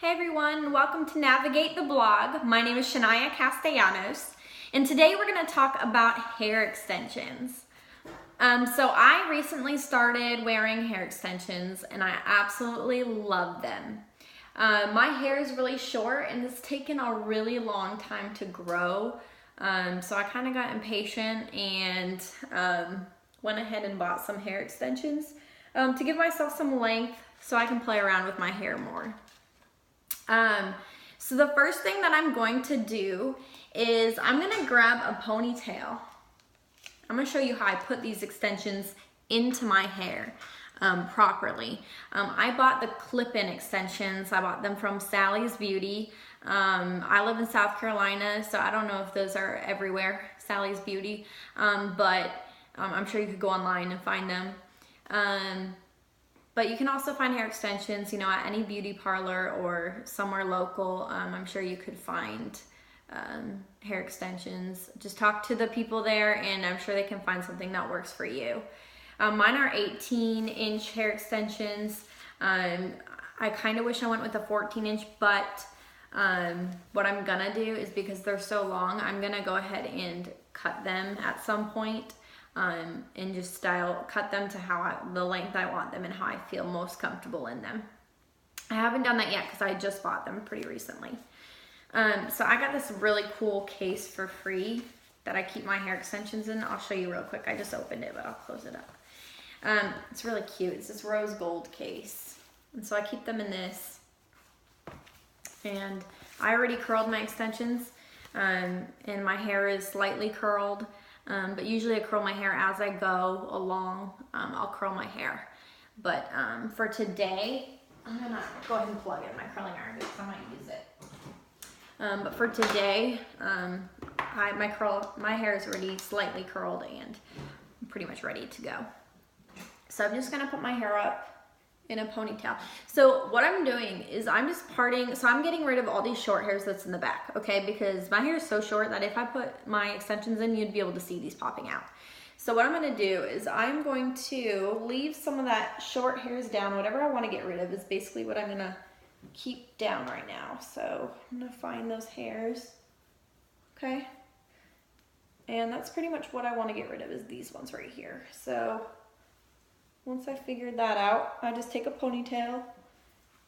Hey everyone, welcome to Navigate the Blog. My name is Shania Castellanos, and today we're going to talk about hair extensions. So I recently started wearing hair extensions, and I absolutely love them. My hair is really short, and it's taken a really long time to grow. So I kind of got impatient and went ahead and bought some hair extensions to give myself some length so I can play around with my hair more. So the first thing that I'm going to do is I'm going to grab a ponytail. I'm going to show you how I put these extensions into my hair properly. I bought the clip-in extensions. I bought them from Sally's Beauty. I live in South Carolina, so I don't know if those are everywhere, Sally's Beauty, but I'm sure you could go online and find them. But you can also find hair extensions, at any beauty parlor or somewhere local. I'm sure you could find hair extensions. Just talk to the people there and I'm sure they can find something that works for you. Mine are 18-inch hair extensions. I kind of wish I went with a 14-inch, but what I'm gonna do is because they're so long, I'm gonna go ahead and cut them at some point. And just cut them to the length I want them and how I feel most comfortable in them. I haven't done that yet because I just bought them pretty recently. So I got this really cool case for free that I keep my hair extensions in. I'll show you real quick. I just opened it, but I'll close it up. It's really cute. It's this rose gold case. And so I keep them in this. And I already curled my extensions, and my hair is slightly curled. But usually I curl my hair as I go along. I'll curl my hair. But for today, I'm going to go ahead and plug in my curling iron because I might use it. But for today, my hair is already slightly curled and I'm pretty much ready to go. So I'm just going to put my hair up in a ponytail. So what I'm doing is I'm just parting, so I'm getting rid of all these short hairs that's in the back, okay? Because my hair is so short that if I put my extensions in, you'd be able to see these popping out. So what I'm gonna do is I'm going to leave some of that short hairs down. Whatever I wanna get rid of is basically what I'm gonna keep down right now. So I'm gonna find those hairs, okay? And that's pretty much what I wanna get rid of is these ones right here. So once I figured that out, I just take a ponytail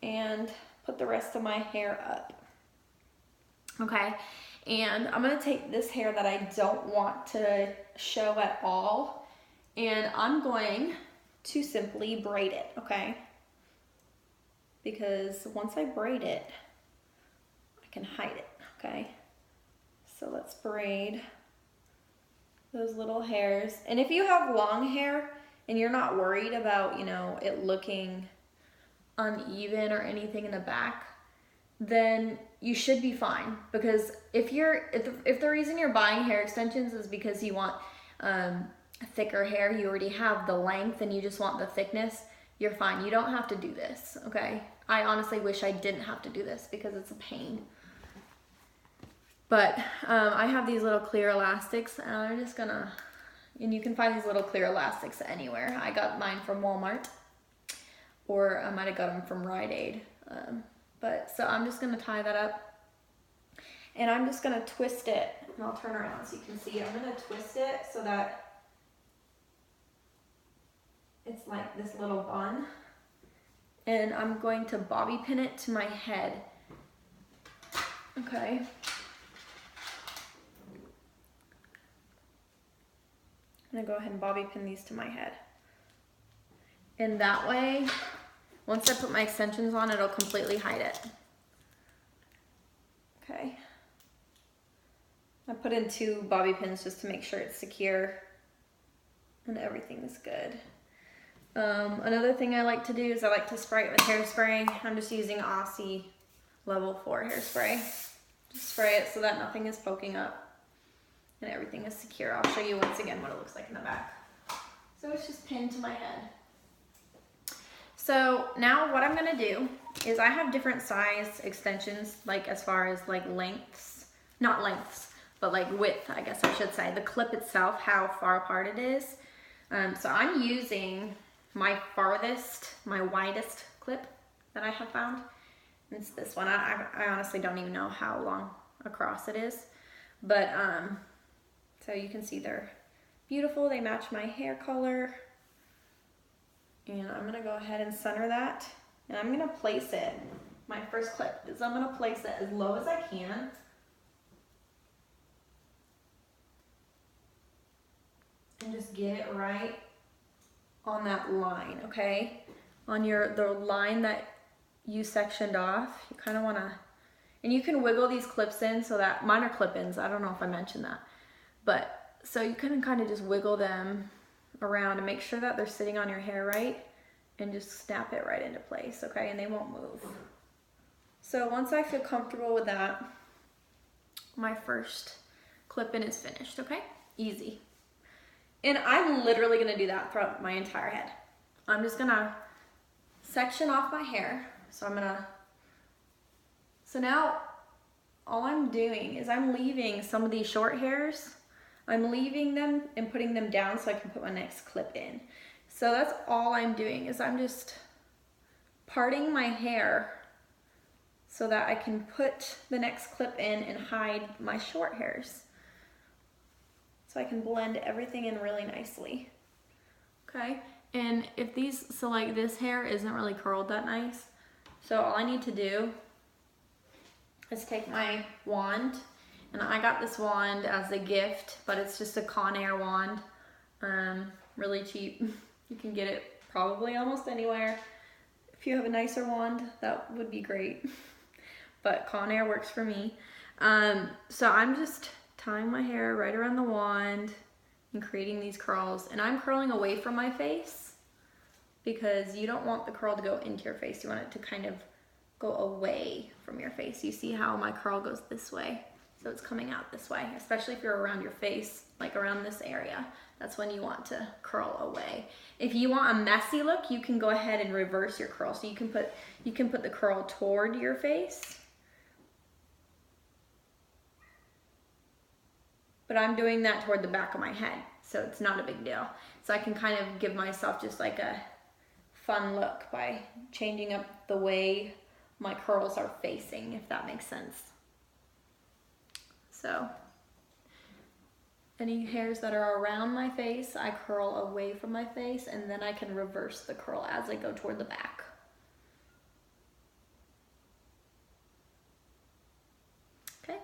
and put the rest of my hair up. Okay, and I'm gonna take this hair that I don't want to show at all, and I'm going to simply braid it, okay? Because once I braid it, I can hide it, okay? So let's braid those little hairs. And if you have long hair, and you're not worried about, it looking uneven or anything in the back, then you should be fine. Because if the reason you're buying hair extensions is because you want thicker hair, you already have the length and you just want the thickness, you're fine. You don't have to do this, okay? I honestly wish I didn't have to do this because it's a pain. But I have these little clear elastics and I'm just gonna, and you can find these little clear elastics anywhere. I got mine from Walmart, or I might have got them from Rite Aid. So I'm just gonna tie that up, and I'm just gonna twist it, and I'll turn around so you can see. I'm gonna twist it so that it's like this little bun, and I'm going to bobby pin it to my head. Okay. I'm gonna go ahead and bobby pin these to my head. And that way, once I put my extensions on, it'll completely hide it. Okay. I put in 2 bobby pins just to make sure it's secure and everything is good. Another thing I like to do is I like to spray it with hairspray. I'm just using Aussie Level 4 hairspray. Just spray it so that nothing is poking up and everything is secure. I'll show you once again what it looks like in the back. So it's just pinned to my head. So now what I'm gonna do is I have different size extensions, like as far as like lengths, not lengths, but like width, I guess I should say. The clip itself, how far apart it is. So I'm using my widest clip that I have found. It's this one. I honestly don't even know how long across it is, but so you can see they're beautiful. They match my hair color. And I'm gonna go ahead and center that. And I'm gonna place it, my first clip is I'm gonna place it as low as I can. And just get it right on that line, okay? On the line that you sectioned off, you kind of wanna, and you can wiggle these clips in so that, mine are clip-ins, I don't know if I mentioned that. But, so you can kind of just wiggle them around and make sure that they're sitting on your hair right, and just snap it right into place, okay? And they won't move. So once I feel comfortable with that, my first clip-in is finished, okay? Easy. And I'm literally gonna do that throughout my entire head. I'm just gonna section off my hair. So now all I'm doing is I'm leaving some of these short hairs, I'm leaving them and putting them down so I can put my next clip in. So that's all I'm doing, is I'm just parting my hair so that I can put the next clip in and hide my short hairs. So I can blend everything in really nicely. Okay, and if so like this hair isn't really curled that nice, so all I need to do is take my wand, and I got this wand as a gift, but it's just a Conair wand, really cheap. You can get it probably almost anywhere. If you have a nicer wand, that would be great. But Conair works for me. So I'm just tying my hair right around the wand and creating these curls. And I'm curling away from my face because you don't want the curl to go into your face. You want it to kind of go away from your face. You see how my curl goes this way? So it's coming out this way, especially if you're around your face, like around this area. That's when you want to curl away. If you want a messy look, you can go ahead and reverse your curl. So you can put the curl toward your face. But I'm doing that toward the back of my head, so it's not a big deal. So I can kind of give myself just like a fun look by changing up the way my curls are facing, if that makes sense. So any hairs that are around my face, I curl away from my face, and then I can reverse the curl as I go toward the back. Okay.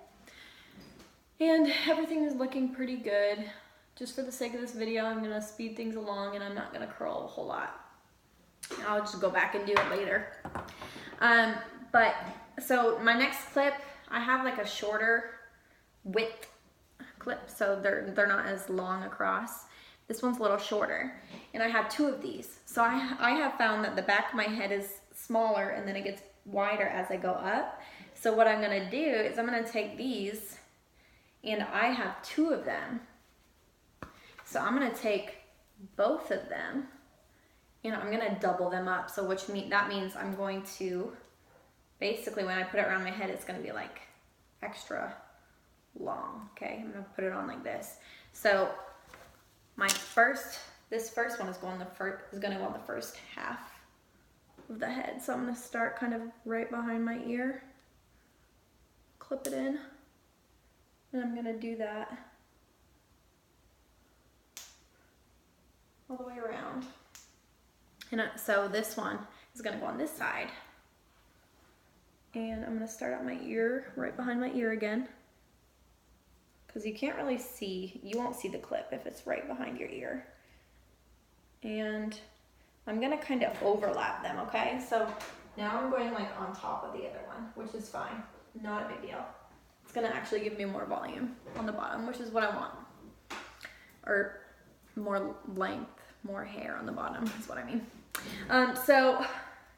And everything is looking pretty good. Just for the sake of this video, I'm gonna speed things along and I'm not gonna curl a whole lot. I'll just go back and do it later. So my next clip, I have like a shorter width clip, so they're not as long across. This one's a little shorter, and I have two of these. So I have found that the back of my head is smaller and then it gets wider as I go up. So what I'm gonna do is I'm gonna take these, and I have two of them. So I'm gonna take both of them and I'm gonna double them up. So that means I'm going to, basically when I put it around my head, it's gonna be like extra long, okay? I'm gonna put it on like this. So this first one is gonna go on the first half of the head. So I'm gonna start kind of right behind my ear, clip it in, and I'm gonna do that all the way around. And so this one is gonna go on this side. And I'm gonna start at my ear, right behind my ear again, because you can't really see, you won't see the clip if it's right behind your ear. And I'm gonna kind of overlap them, okay? So now I'm going like on top of the other one, which is fine, not a big deal. It's gonna actually give me more volume on the bottom, which is what I want. Or more length, more hair on the bottom is what I mean. So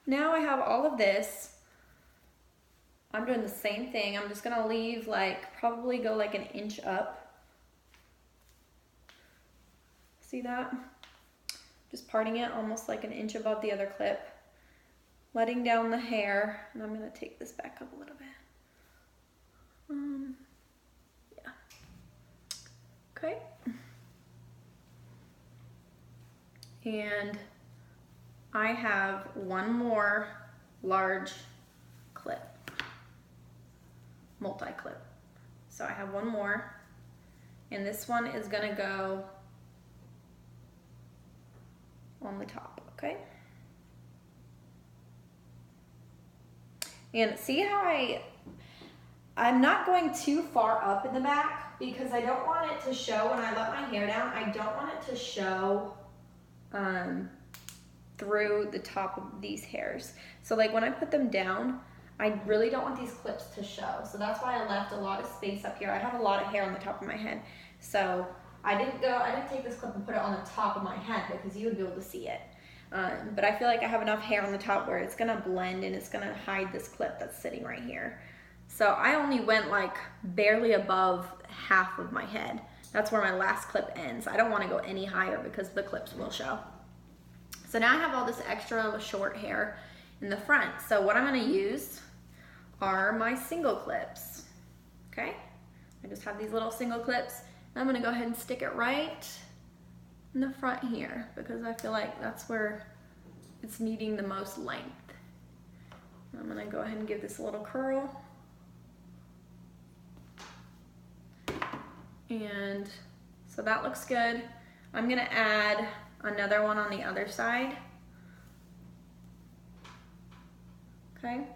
now I have all of this. I'm doing the same thing. I'm just gonna leave probably go like an inch up. See that? Just parting it almost like an inch above the other clip. Letting down the hair, and I'm gonna take this back up a little bit. Yeah. Okay. And I have one more large clip, multi-clip. So I have one more, and this one is gonna go on the top, okay? And see how I'm not going too far up in the back because I don't want it to show when I let my hair down. I don't want it to show through the top of these hairs. So like when I put them down, I really don't want these clips to show. So that's why I left a lot of space up here. I have a lot of hair on the top of my head. So I didn't take this clip and put it on the top of my head because you would be able to see it. But I feel like I have enough hair on the top where it's gonna blend and it's gonna hide this clip that's sitting right here. So I only went like barely above half of my head. That's where my last clip ends. I don't wanna go any higher because the clips will show. So now I have all this extra short hair in the front. So what I'm gonna use are my single clips, okay? I just have these little single clips. I'm gonna go ahead and stick it right in the front here because I feel like that's where it's needing the most length. I'm gonna go ahead and give this a little curl. And so that looks good. I'm gonna add another one on the other side. Okay,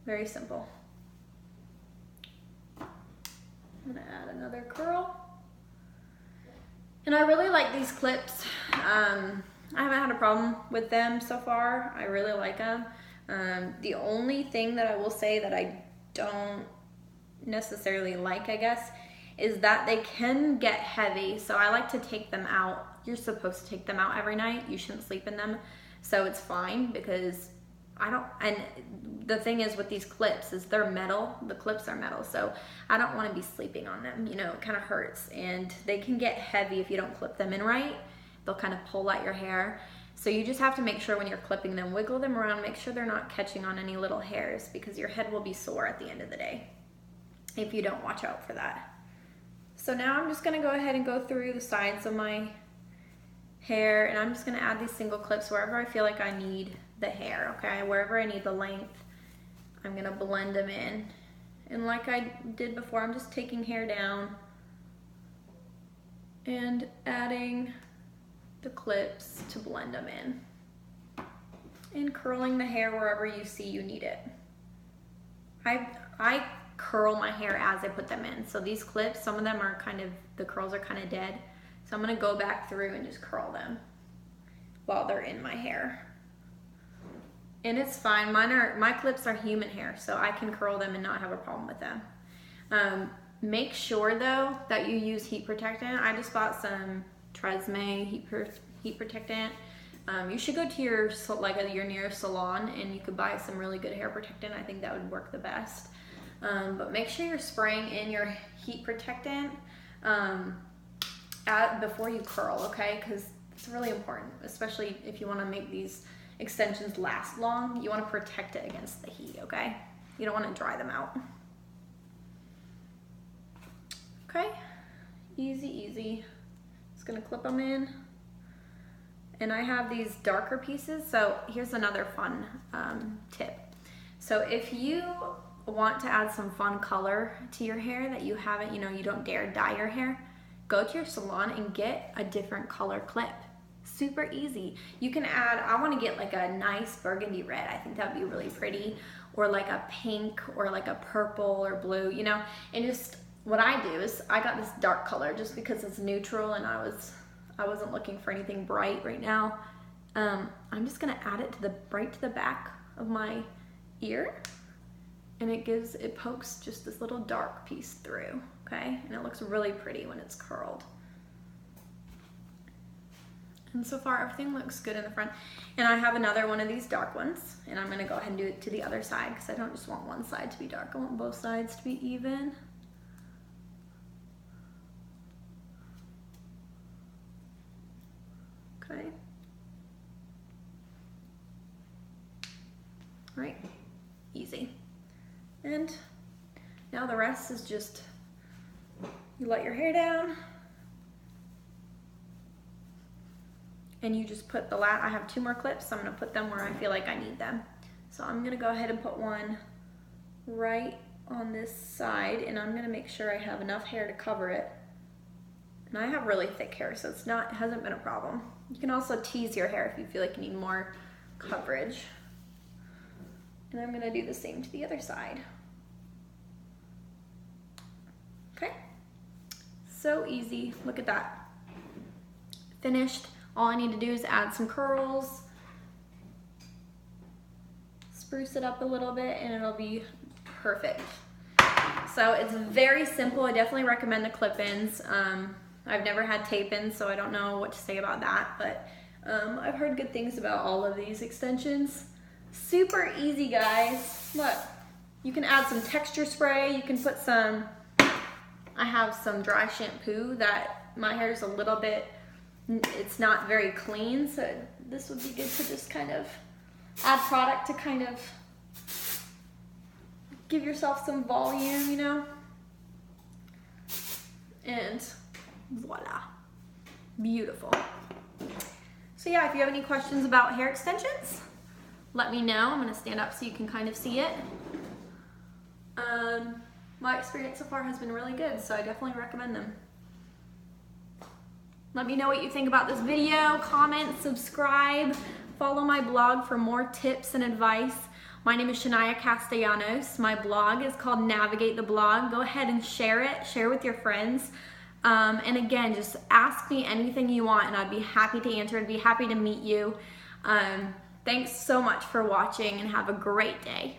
very simple. I'm gonna add another curl. And I really like these clips. I haven't had a problem with them so far. I really like them. The only thing that I will say that I don't necessarily like, I guess, is that they can get heavy. So I like to take them out. You're supposed to take them out every night. You shouldn't sleep in them. So it's fine because and the thing is with these clips is they're metal. The clips are metal. So I don't want to be sleeping on them. You know, it kind of hurts and they can get heavy if you don't clip them in right. They'll kind of pull at your hair. So you just have to make sure when you're clipping them, wiggle them around, make sure they're not catching on any little hairs because your head will be sore at the end of the day if you don't watch out for that. So now I'm just gonna go ahead and go through the sides of my hair and I'm just gonna add these single clips wherever I feel like I need the hair, okay? Wherever I need the length, I'm gonna blend them in. And like I did before, I'm just taking hair down and adding the clips to blend them in. And curling the hair wherever you see you need it. I curl my hair as I put them in. So these clips, some of them are the curls are kind of dead. So I'm gonna go back through and just curl them while they're in my hair. And it's fine, my clips are human hair, so I can curl them and not have a problem with them. Make sure though that you use heat protectant. I just bought some Tresemme heat protectant. You should go to your nearest salon and you could buy some really good hair protectant. I think that would work the best. But make sure you're spraying in your heat protectant before you curl, okay? Because it's really important, especially if you want to make these extensions last long. You want to protect it against the heat, okay? You don't want to dry them out. Okay, easy, easy. Just gonna clip them in. And I have these darker pieces, so here's another fun tip. So if you want to add some fun color to your hair that you haven't, you don't dare dye your hair, go to your salon and get a different color clip. Super easy. You can add, I want to get like a nice burgundy red. I think that would be really pretty, or like a pink or like a purple or blue, and just what I do is I got this dark color just because it's neutral and I wasn't looking for anything bright right now. I'm just gonna add it right to the back of my ear, and it pokes just this little dark piece through, okay? And it looks really pretty when it's curled. And so far everything looks good in the front. And I have another one of these dark ones, and I'm gonna go ahead and do it to the other side because I don't just want one side to be dark, I want both sides to be even. Okay. All right, easy. And now the rest is just, you let your hair down and you just put I have 2 more clips, so I'm gonna put them where I feel like I need them. So I'm gonna go ahead and put one right on this side, and I'm gonna make sure I have enough hair to cover it. And I have really thick hair, so it hasn't been a problem. You can also tease your hair if you feel like you need more coverage. And I'm gonna do the same to the other side. Okay, so easy, look at that. Finished. All I need to do is add some curls, spruce it up a little bit, and it'll be perfect. So it's very simple. I definitely recommend the clip-ins. I've never had tape-ins, so I don't know what to say about that, but I've heard good things about all of these extensions. Super easy, guys. Look, you can add some texture spray. You can put some, I have some dry shampoo that my hair is a little bit, it's not very clean, so this would be good to just kind of add product to kind of give yourself some volume, you know? And voila, beautiful. So yeah, if you have any questions about hair extensions, let me know. I'm gonna stand up so you can kind of see it. My experience so far has been really good, so I definitely recommend them. Let me know what you think about this video, comment, subscribe, follow my blog for more tips and advice. My name is Shania Castellanos. My blog is called Navigate the Blog. Go ahead and share it, share with your friends. And again, just ask me anything you want and I'd be happy to answer. I'd be happy to meet you. Thanks so much for watching and have a great day.